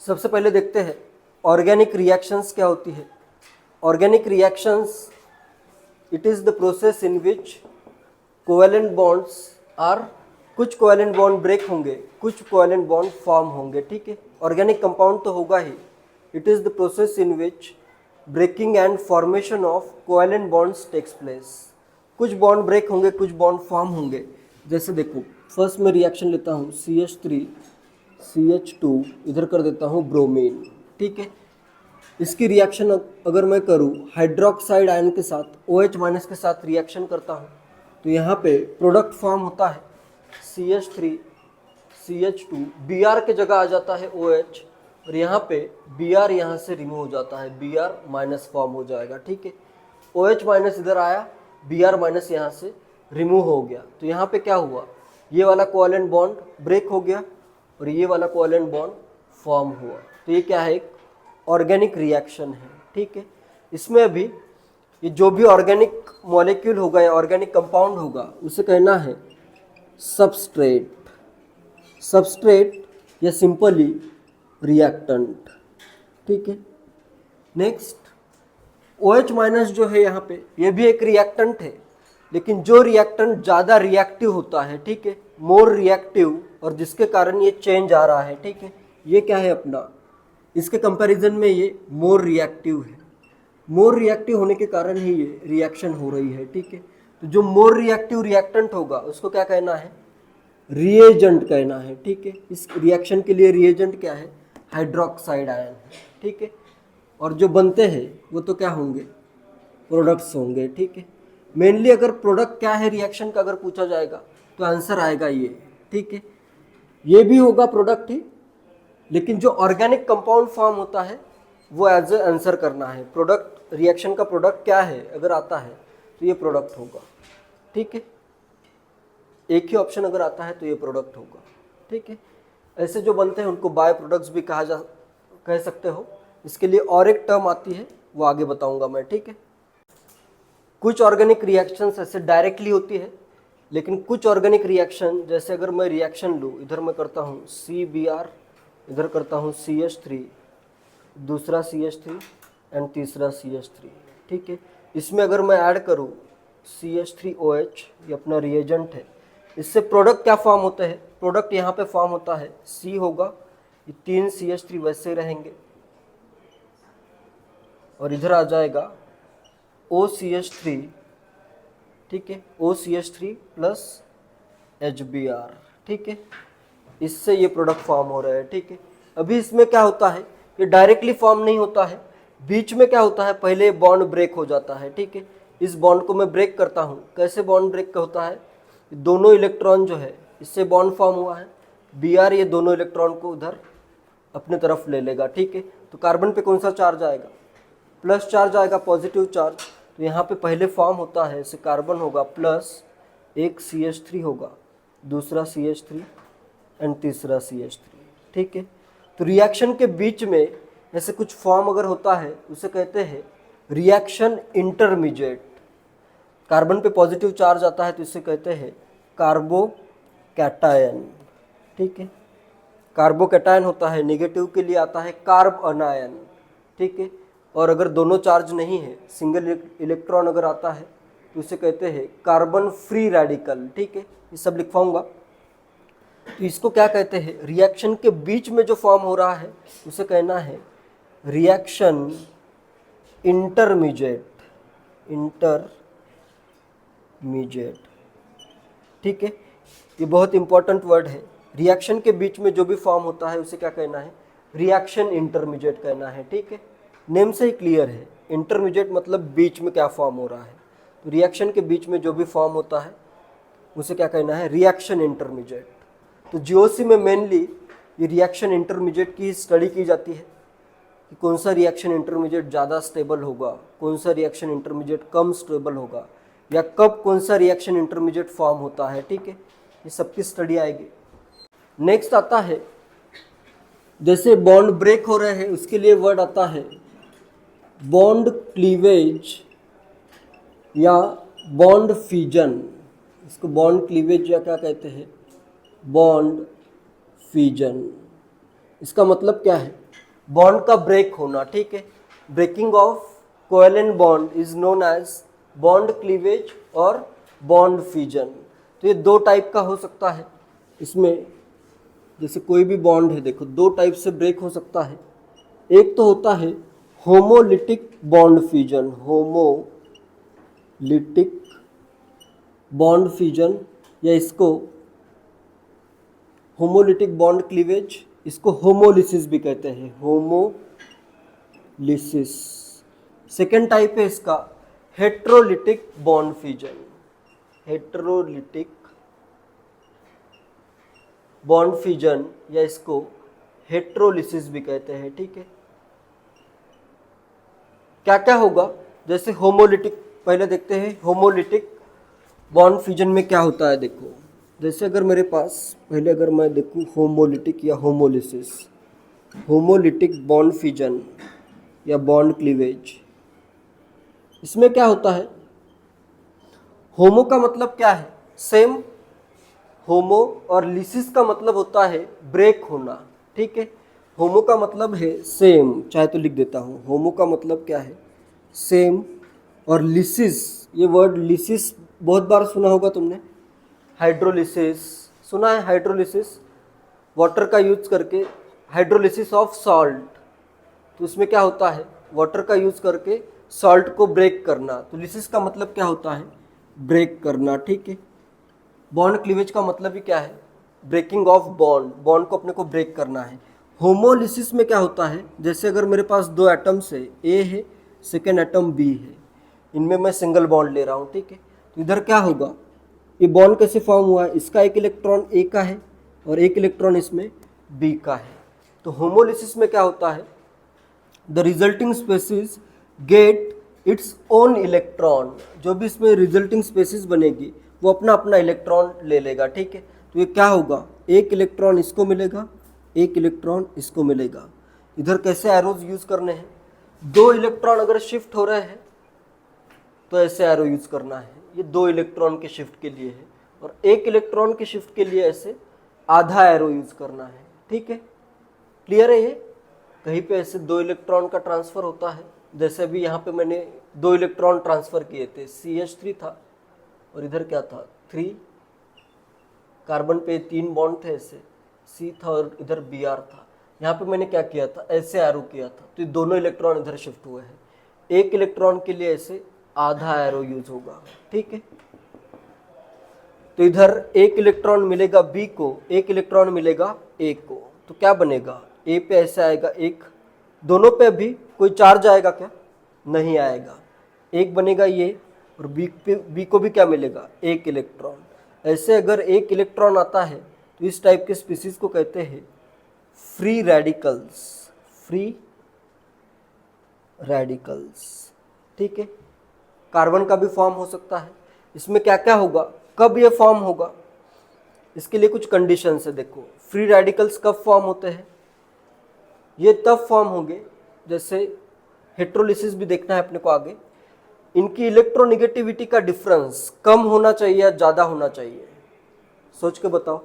सबसे पहले देखते हैं ऑर्गेनिक रिएक्शंस क्या होती है। Organic reactions it is the process in which covalent bonds are, कुछ कोवेलेंट बॉन्ड ब्रेक होंगे, कुछ कोवेलेंट बॉन्ड फॉर्म होंगे, ठीक है। ऑर्गेनिक कंपाउंड तो होगा ही। It is the process in which breaking and formation of covalent bonds takes place. कुछ बॉन्ड ब्रेक होंगे, कुछ बॉन्ड फॉर्म होंगे। जैसे देखो, फर्स्ट में रिएक्शन लेता हूँ CH3 CH2, इधर कर देता हूँ ब्रोमीन, ठीक है। इसकी रिएक्शन अगर मैं करूँ हाइड्रोक्साइड आयन के साथ, OH माइनस के साथ रिएक्शन करता हूँ, तो यहाँ पे प्रोडक्ट फॉर्म होता है CH3 CH2, Br के जगह आ जाता है OH, और यहाँ पे Br यहाँ से रिमूव हो जाता है, Br माइनस फॉर्म हो जाएगा, ठीक है। OH माइनस इधर आया, Br माइनस यहाँ से रिमूव हो गया, तो यहाँ पे क्या हुआ, ये वाला कोवेलेंट बॉन्ड ब्रेक हो गया और ये वाला कोवेलेंट बॉन्ड फॉर्म हुआ। तो ये क्या है, एक ऑर्गेनिक रिएक्शन है, ठीक है। इसमें अभी ये जो भी ऑर्गेनिक मॉलिक्यूल होगा या ऑर्गेनिक कंपाउंड होगा उसे कहना है सबस्ट्रेट, सबस्ट्रेट या सिंपली रिएक्टेंट, ठीक है। नेक्स्ट OH माइनस जो है यहाँ पे, ये भी एक रिएक्टेंट है, लेकिन जो रिएक्टेंट ज़्यादा रिएक्टिव होता है, ठीक है, मोर रिएक्टिव, और जिसके कारण ये चेंज आ रहा है, ठीक है, ये क्या है अपना, इसके कंपैरिजन में ये मोर रिएक्टिव है। मोर रिएक्टिव होने के कारण ही ये रिएक्शन हो रही है, ठीक है। तो जो मोर रिएक्टिव रिएक्टेंट होगा उसको क्या कहना है, रिएजेंट कहना है, ठीक है। इस रिएक्शन के लिए रिएजेंट क्या है, हाइड्रोक्साइड आयन है, ठीक है। और जो बनते हैं वो तो क्या होंगे, प्रोडक्ट्स होंगे, ठीक है। मेनली अगर प्रोडक्ट क्या है रिएक्शन का अगर पूछा जाएगा तो आंसर आएगा ये, ठीक है। ये भी होगा प्रोडक्ट ही, लेकिन जो ऑर्गेनिक कंपाउंड फॉर्म होता है वो एज ए आंसर करना है। प्रोडक्ट, रिएक्शन का प्रोडक्ट क्या है अगर आता है तो ये प्रोडक्ट होगा, ठीक है। एक ही ऑप्शन अगर आता है तो ये प्रोडक्ट होगा, ठीक है। ऐसे जो बनते हैं उनको बाय प्रोडक्ट्स भी कह सकते हो। इसके लिए और एक टर्म आती है, वो आगे बताऊंगा मैं, ठीक है। कुछ ऑर्गेनिक रिएक्शंस ऐसे डायरेक्टली होती है, लेकिन कुछ ऑर्गेनिक रिएक्शन, जैसे अगर मैं रिएक्शन लूँ, इधर मैं करता हूँ CBr, इधर करता हूँ CH3, दूसरा CH3 एंड तीसरा CH3, ठीक है। इसमें अगर मैं ऐड करूँ CH3OH, ये अपना रिएजेंट है, इससे प्रोडक्ट क्या फॉर्म होते हैं, प्रोडक्ट यहाँ पे फॉर्म होता है C होगा, ये 3 CH3 वैसे रहेंगे, और इधर आ जाएगा OCH3, ठीक है, OCH3 प्लस HBr, ठीक है। इससे ये प्रोडक्ट फॉर्म हो रहा है, ठीक है। अभी इसमें क्या होता है, ये डायरेक्टली फॉर्म नहीं होता है, बीच में क्या होता है, पहले बॉन्ड ब्रेक हो जाता है, ठीक है। इस बॉन्ड को मैं ब्रेक करता हूँ, कैसे बॉन्ड ब्रेक होता है, दोनों इलेक्ट्रॉन जो है इससे बॉन्ड फॉर्म हुआ है, Br ये दोनों इलेक्ट्रॉन को उधर अपने तरफ ले लेगा, ठीक है। तो कार्बन पे कौन सा चार्ज आएगा, प्लस चार्ज आएगा, पॉजिटिव चार्ज। तो यहाँ पे पहले फॉर्म होता है, इसे कार्बन होगा प्लस एक CH3 होगा, दूसरा CH3 एंड तीसरा CH3, ठीक है। तो रिएक्शन के बीच में ऐसे कुछ फॉर्म अगर होता है उसे कहते हैं रिएक्शन इंटरमीडिएट। कार्बन पे पॉजिटिव चार्ज आता है तो इसे कहते हैं कार्बोकैटायन, ठीक है। कार्बोकैटायन होता है, नेगेटिव के लिए आता है कार्ब अनायन, ठीक है। और अगर दोनों चार्ज नहीं है, सिंगल इलेक्ट्रॉन अगर आता है तो इसे कहते हैं कार्बन फ्री रेडिकल, ठीक है। ये सब लिखवाऊंगा। तो इसको क्या कहते हैं, रिएक्शन के बीच में जो फॉर्म हो रहा है उसे कहना है रिएक्शन इंटरमीडिएट, ठीक है। ये बहुत इंपॉर्टेंट वर्ड है। रिएक्शन के बीच में जो भी फॉर्म होता है उसे क्या कहना है, रिएक्शन इंटरमीडिएट कहना है, ठीक है। नेम से ही क्लियर है, इंटरमीडिएट मतलब बीच में क्या फॉर्म हो रहा है। तो रिएक्शन के बीच में जो भी फॉर्म होता है उसे क्या कहना है, रिएक्शन इंटरमीडिएट। तो जीओसी में मेनली ये रिएक्शन इंटरमीडिएट की स्टडी की जाती है कि कौन सा रिएक्शन इंटरमीडिएट ज़्यादा स्टेबल होगा, कौन सा रिएक्शन इंटरमीडिएट कम स्टेबल होगा, या कब कौन सा रिएक्शन इंटरमीडिएट फॉर्म होता है, ठीक है। ये सबकी स्टडी आएगी। नेक्स्ट आता है, जैसे बॉन्ड ब्रेक हो रहे हैं उसके लिए वर्ड आता है बॉन्ड क्लीवेज या बॉन्ड फ्यूजन। इसको बॉन्ड क्लीवेज या क्या कहते हैं, बॉन्ड फ्यूजन। इसका मतलब क्या है, बॉन्ड का ब्रेक होना, ठीक है। Breaking of covalent bond is known as bond cleavage और बॉन्ड फ्यूजन। तो ये दो टाइप का हो सकता है। इसमें जैसे कोई भी बॉन्ड है, देखो दो टाइप से ब्रेक हो सकता है। एक तो होता है homolytic bond fusion, homolytic bond fusion, या इसको होमोलिटिक बॉन्ड क्लीवेज, इसको होमोलिसिस भी कहते हैं, होमोलिसिस। सेकेंड टाइप है इसका heterolytic bond fusion, heterolytic bond fusion, या इसको हेट्रोलिसिस भी कहते हैं, ठीक है। क्या क्या होगा, जैसे होमोलिटिक पहले देखते हैं। होमोलिटिक बॉन्ड फ्यूजन में क्या होता है, देखो जैसे अगर मेरे पास पहले अगर मैं देखूं होमोलिटिक या होमोलिसिस, होमोलिटिक बॉन्ड फ्यूजन या बॉन्ड क्लीवेज, इसमें क्या होता है, होमो का मतलब क्या है, सेम, होमो, और लिसिस का मतलब होता है ब्रेक होना, ठीक है। होमो का मतलब है सेम, चाहे तो लिख देता हूँ, होमो का मतलब क्या है, सेम, और लिसिस, ये वर्ड लिसिस बहुत बार सुना होगा तुमने। हाइड्रोलिसिस सुना है, हाइड्रोलिसिस वाटर का यूज करके, हाइड्रोलिसिस ऑफ सॉल्ट, तो इसमें क्या होता है, वाटर का यूज करके सॉल्ट को ब्रेक करना, तो लिसिस का मतलब क्या होता है, ब्रेक करना, ठीक है। बॉन्ड क्लीवेज का मतलब ही क्या है, ब्रेकिंग ऑफ बॉन्ड, बॉन्ड को अपने को ब्रेक करना है। होमोलिसिस में क्या होता है, जैसे अगर मेरे पास दो एटम्स है, ए है, सेकेंड एटम बी है, इनमें मैं सिंगल बॉन्ड ले रहा हूँ, ठीक है। तो इधर क्या होगा, ये बॉन्ड कैसे फॉर्म हुआ है, इसका एक इलेक्ट्रॉन ए का है और एक इलेक्ट्रॉन इसमें बी का है। तो होमोलिसिस में क्या होता है, the resulting species get its own electron, जो भी इसमें रिजल्टिंग स्पेसीज बनेगी वो अपना अपना इलेक्ट्रॉन ले लेगा, ठीक है। तो ये क्या होगा, एक इलेक्ट्रॉन इसको मिलेगा, एक इलेक्ट्रॉन इसको मिलेगा। इधर कैसे एरोज यूज करने हैं, दो इलेक्ट्रॉन अगर शिफ्ट हो रहे हैं तो ऐसे एरो यूज करना है, ये दो इलेक्ट्रॉन के शिफ्ट के लिए है, और एक इलेक्ट्रॉन के शिफ्ट के लिए ऐसे आधा एरो यूज करना है, ठीक है। क्लियर है ये, कहीं पे ऐसे दो इलेक्ट्रॉन का ट्रांसफर होता है, जैसे अभी यहाँ पे मैंने दो इलेक्ट्रॉन ट्रांसफर किए थे, CH3 था और इधर क्या था 3, कार्बन पे 3 बॉन्ड थे, ऐसे C था और इधर Br था। यहाँ पे मैंने क्या किया था, ऐसे एरो किया था, तो ये दोनों इलेक्ट्रॉन इधर शिफ्ट हुए हैं। एक इलेक्ट्रॉन के लिए ऐसे आधा एरो यूज होगा, ठीक है। तो इधर एक इलेक्ट्रॉन मिलेगा बी को, एक इलेक्ट्रॉन मिलेगा ए को, तो क्या बनेगा, ए पे ऐसे आएगा एक, दोनों पे भी कोई चार्ज आएगा क्या, नहीं आएगा, एक बनेगा ये, और बी को भी क्या मिलेगा, एक इलेक्ट्रॉन। ऐसे अगर एक इलेक्ट्रॉन आता है तो इस टाइप के स्पीसीज को कहते हैं फ्री रेडिकल्स, फ्री रेडिकल्स, ठीक है। कार्बन का भी फॉर्म हो सकता है। इसमें क्या क्या होगा, कब ये फॉर्म होगा, इसके लिए कुछ कंडीशंस है। देखो फ्री रेडिकल्स कब फॉर्म होते हैं, ये तब फॉर्म होंगे, जैसे हेट्रोलिसिस भी देखना है अपने को आगे, इनकी इलेक्ट्रोनिगेटिविटी का डिफरेंस कम होना चाहिए या ज़्यादा होना चाहिए, सोच के बताओ।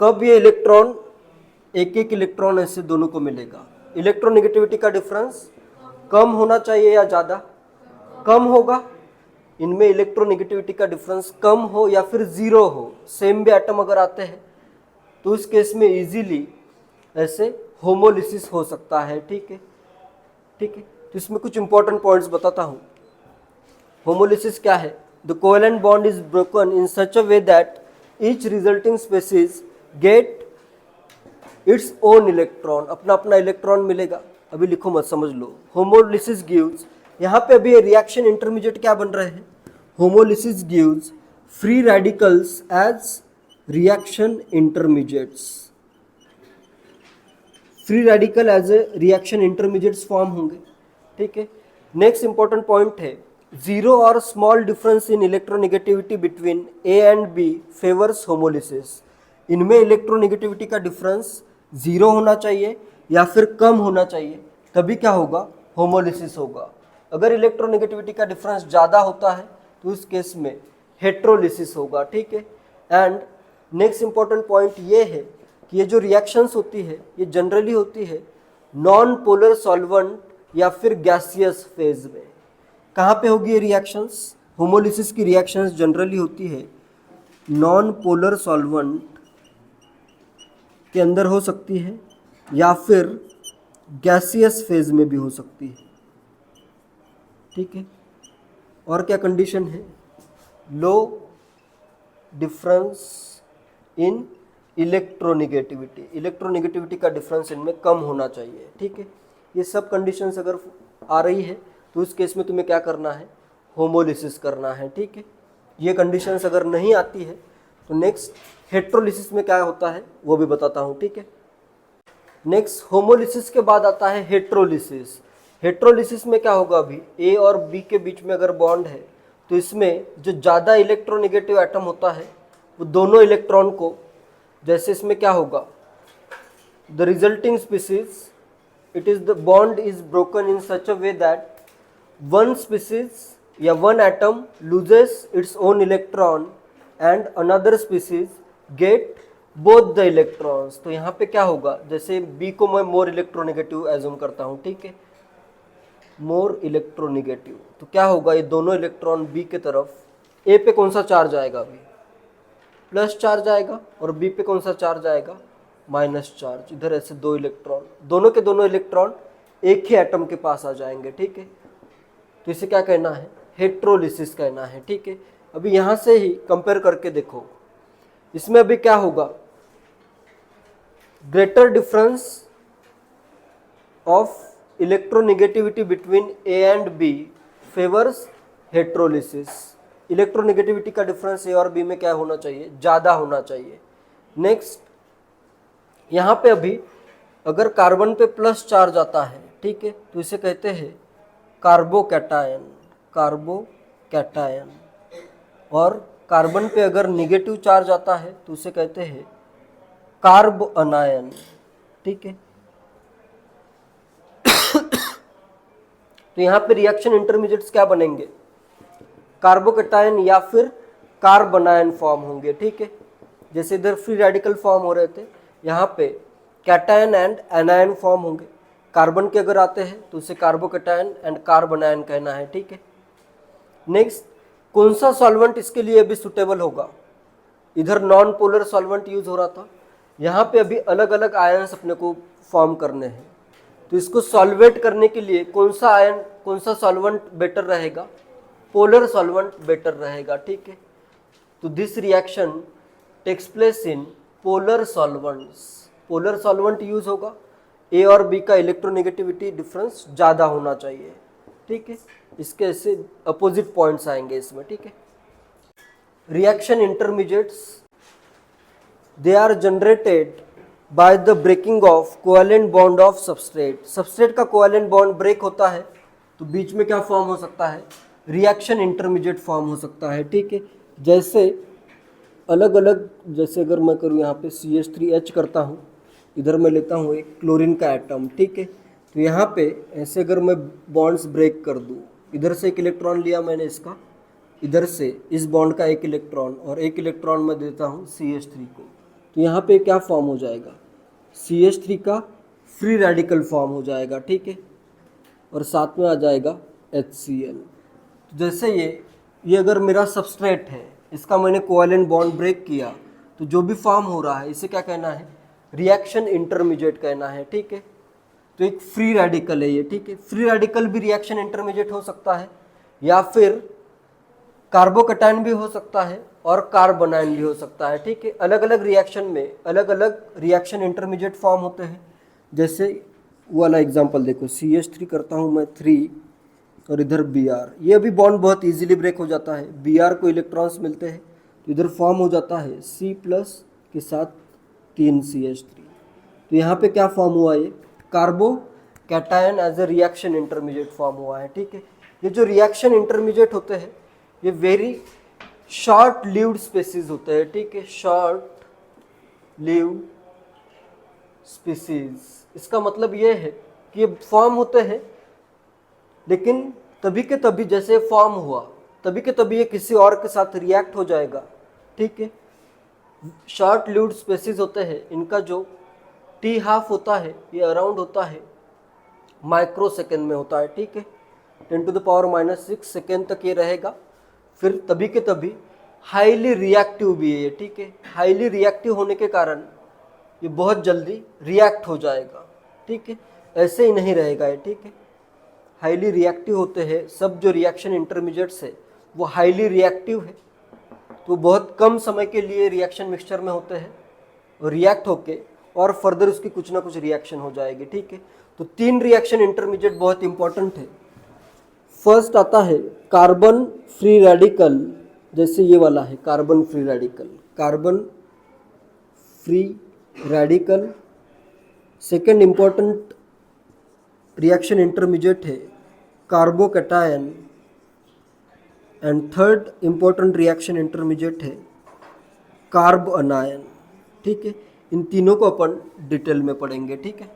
कब ये इलेक्ट्रॉन, एक एक इलेक्ट्रॉन ऐसे दोनों को मिलेगा, इलेक्ट्रोनिगेटिविटी का डिफरेंस कम होना चाहिए या ज़्यादा, कम होगा। इनमें इलेक्ट्रोनिगेटिविटी का डिफरेंस कम हो या फिर जीरो हो, सेम भी एटम अगर आते हैं तो इस केस में इजीली ऐसे होमोलिसिस हो सकता है, ठीक है, ठीक है। तो इसमें कुछ इंपॉर्टेंट पॉइंट्स बताता हूँ। होमोलिसिस क्या है, the covalent bond is broken in such a way that each resulting species get its own electron, अपना अपना इलेक्ट्रॉन मिलेगा। अभी लिखो मत, समझ लो। होमोलिसिस गिव्स, यहाँ पे अभी रिएक्शन इंटरमीडिएट क्या बन रहे हैं, homolysis gives free radicals as reaction intermediates, free radical as a reaction intermediates form होंगे, ठीक है। नेक्स्ट इंपॉर्टेंट पॉइंट है, zero or small difference in electronegativity between A and B favours homolysis. इनमें electronegativity का डिफरेंस जीरो होना चाहिए या फिर कम होना चाहिए, तभी क्या होगा, होमोलिसिस होगा। अगर इलेक्ट्रोनिगेटिविटी का डिफरेंस ज़्यादा होता है तो इस केस में हेट्रोलिसिस होगा, ठीक है। एंड नेक्स्ट इंपॉर्टेंट पॉइंट ये है कि ये जो रिएक्शंस होती है ये जनरली होती है नॉन पोलर सॉल्वेंट या फिर गैसियस फेज में। कहाँ पे होगी ये रिएक्शंस? होमोलिसिस की रिएक्शंस जनरली होती है नॉन पोलर सॉल्वेंट के अंदर हो सकती है या फिर गैसियस फेज में भी हो सकती है, ठीक है। और क्या कंडीशन है? लो डिफरेंस इन इलेक्ट्रोनिगेटिविटी, इलेक्ट्रोनिगेटिविटी का डिफरेंस इनमें कम होना चाहिए, ठीक है। ये सब कंडीशंस अगर आ रही है तो उस केस में तुम्हें क्या करना है? होमोलिसिस करना है, ठीक है। ये कंडीशंस अगर नहीं आती है तो नेक्स्ट हेट्रोलिसिस में क्या होता है वो भी बताता हूँ, ठीक है। नेक्स्ट होमोलिसिस के बाद आता है हेट्रोलिसिस। हेट्रोलिसिस में क्या होगा? अभी ए और बी के बीच में अगर बॉन्ड है तो इसमें जो ज़्यादा इलेक्ट्रोनेगेटिव एटम होता है वो दोनों इलेक्ट्रॉन को, जैसे इसमें क्या होगा, the resulting species, it is the bond is broken in such a way that one species या one atom loses its own electron and another species get both the electrons. तो यहाँ पे क्या होगा? जैसे बी को मैं मोर इलेक्ट्रोनेगेटिव एज्यूम करता हूँ, ठीक है, मोर इलेक्ट्रोनेगेटिव, तो क्या होगा? ये दोनों इलेक्ट्रॉन बी के तरफ, ए पे कौन सा चार्ज आएगा? अभी प्लस चार्ज आएगा, और बी पे कौन सा चार्ज आएगा? Minus charge. इधर ऐसे दो इलेक्ट्रॉन, दोनों के दोनों इलेक्ट्रॉन एक ही एटम के पास आ जाएंगे, ठीक है। तो इसे क्या कहना है? हेट्रोलिसिस कहना है, ठीक है। अभी यहाँ से ही कंपेयर करके देखो, इसमें अभी क्या होगा? Greater difference of electronegativity between A and B favours heterolysis. Electronegativity का डिफरेंस ए और बी में क्या होना चाहिए? ज़्यादा होना चाहिए। नेक्स्ट, यहाँ पे अभी अगर कार्बन पे प्लस चार्ज आता है, ठीक है, तो इसे कहते हैं कार्बोकैटायन, कार्बोकैटायन। और कार्बन पे अगर निगेटिव चार्ज आता है तो उसे कहते हैं कार्ब अनायन, ठीक है। तो यहाँ पे रिएक्शन इंटरमीडिएट्स क्या बनेंगे? कार्बोकैटायन या फिर कार्ब अनायन फॉर्म होंगे, ठीक है। जैसे इधर फ्री रेडिकल फॉर्म हो रहे थे, यहाँ पे कैटायन एंड एनायन फॉर्म होंगे। कार्बन के अगर आते हैं तो उसे कार्बोकैटायन एंड कार्ब अनायन कहना है, ठीक है। नेक्स्ट, कौन सा सॉल्वेंट इसके लिए अभी सुटेबल होगा? इधर नॉन पोलर सॉल्वेंट यूज हो रहा था, यहाँ पे अभी अलग अलग आयन्स अपने को फॉर्म करने हैं। तो इसको सॉल्वेट करने के लिए कौन सा आयन, कौन सा सॉल्वेंट बेटर रहेगा? पोलर सॉल्वेंट बेटर रहेगा, ठीक है। तो this reaction takes place in polar solvents. Polar solvent use होगा, ए और बी का इलेक्ट्रोनेगेटिविटी डिफरेंस ज़्यादा होना चाहिए, ठीक है। इसके ऐसे अपोजिट पॉइंट्स आएंगे इसमें, ठीक है। Reaction intermediates, they are generated by the breaking of covalent bond of substrate. Substrate का कोवेलेंट बॉन्ड ब्रेक होता है तो बीच में क्या फॉर्म हो सकता है? रिएक्शन इंटरमीडिएट फॉर्म हो सकता है, ठीक है। जैसे अलग अलग, जैसे अगर मैं करूँ यहाँ पे CH3H करता हूँ, इधर मैं लेता हूँ एक क्लोरीन का एटम, ठीक है। तो यहाँ पे ऐसे अगर मैं बॉन्ड्स ब्रेक कर दूँ, इधर से एक इलेक्ट्रॉन लिया मैंने इसका, इधर से इस बॉन्ड का एक इलेक्ट्रॉन, और एक इलेक्ट्रॉन मैं देता हूँ CH3 को, तो यहाँ पे क्या फॉर्म हो जाएगा? CH3 का फ्री रेडिकल फॉर्म हो जाएगा, ठीक है, और साथ में आ जाएगा HCl। तो जैसे ये अगर मेरा सबस्ट्रेट है, इसका मैंने कोवेलेंट बॉन्ड ब्रेक किया, तो जो भी फॉर्म हो रहा है इसे क्या कहना है? रिएक्शन इंटरमीडिएट कहना है, ठीक है। तो एक फ्री रेडिकल है ये, ठीक है। फ्री रेडिकल भी रिएक्शन इंटरमीडिएट हो सकता है, या फिर कार्बोकैटायन भी हो सकता है और कार्ब अनायन भी हो सकता है, ठीक है। अलग अलग रिएक्शन में अलग अलग रिएक्शन इंटरमीडिएट फॉर्म होते हैं। जैसे वो वाला एग्जांपल देखो, CH3 करता हूँ मैं 3 और इधर Br, ये अभी बॉन्ड बहुत इजीली ब्रेक हो जाता है। Br को इलेक्ट्रॉन्स मिलते हैं तो इधर फॉर्म हो जाता है C+ के साथ 3 CH3। तो यहाँ पे क्या फॉर्म हुआ? ये carbocation as a reaction intermediate form हुआ है, ठीक है। ये जो रिएक्शन इंटरमीडिएट होते हैं ये वेरी शॉर्ट लिव्ड स्पीसीज होते हैं, ठीक है, शॉर्ट लिव्ड स्पीसीज। इसका मतलब ये है कि ये फॉर्म होते हैं लेकिन तभी के तभी जैसे फॉर्म हुआ तभी के तभी ये किसी और के साथ रिएक्ट हो जाएगा, ठीक है। शॉर्ट लिव्ड स्पीसीज होते हैं, इनका जो T½ होता है ये अराउंड होता है माइक्रो सेकेंड में होता है, ठीक है। 10⁻⁻⁶ सेकेंड तक ये रहेगा। फिर तभी के तभी हाईली रिएक्टिव भी है ये, ठीक है। हाईली रिएक्टिव होने के कारण ये बहुत जल्दी रिएक्ट हो जाएगा, ठीक है। ऐसे ही नहीं रहेगा ये, ठीक है। हाईली रिएक्टिव होते हैं सब जो रिएक्शन इंटरमीडिएट्स है वो हाईली रिएक्टिव है, तो बहुत कम समय के लिए रिएक्शन मिक्सचर में होते हैं और रिएक्ट होके और फर्दर उसकी कुछ ना कुछ रिएक्शन हो जाएगी, ठीक है। तो 3 रिएक्शन इंटरमीडिएट बहुत इंपॉर्टेंट है। फर्स्ट आता है कार्बन फ्री रेडिकल, जैसे ये वाला है carbon free radical, carbon free radical. Second important reaction intermediate है carbocation, and third important reaction intermediate है कार्ब अनायन, ठीक है। इन तीनों को अपन डिटेल में पढ़ेंगे, ठीक है।